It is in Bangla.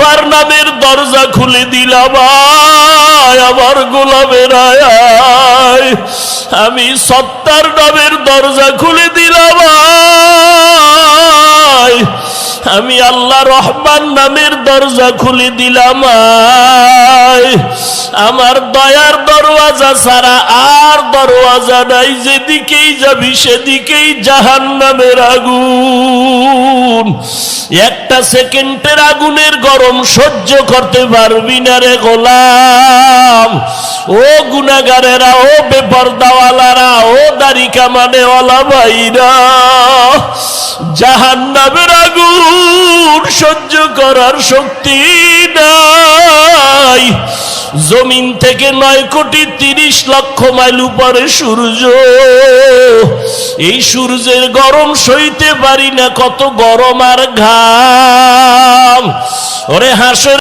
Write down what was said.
গফফার নামের দরজা খুলে দিলাম, আয় আমার গোলামের আয়। আমি সত্তার নামের দরজা খুলে দিলাম, আয়। আমি আল্লাহ রহমান নামের দরজা খুলে দিলাম, আয়। আমার দয়ার দরওয়াজা ছাড়া আর দরওয়াজা নাই, যেদিকেই যাবি সেদিকেই জাহান্নামের আগুন। একটা সেকেন্ডের আগুনের গরম সহ্য করতে পারবি না রে গোলাম। ও গুনাহগারেরা, ও বেপরদাওয়ালারা, ও দাড়ি কামানেওয়ালা ভাইরা, জাহান্নামের আগুন সহ্য করার শক্তি নাই। জমিন থেকে 9,30,00,000 মাইল উপরে সূর্য, এই সূর্যের গরম সইতে পারি না, কত গরম আর ঘাম। ওরে হাসর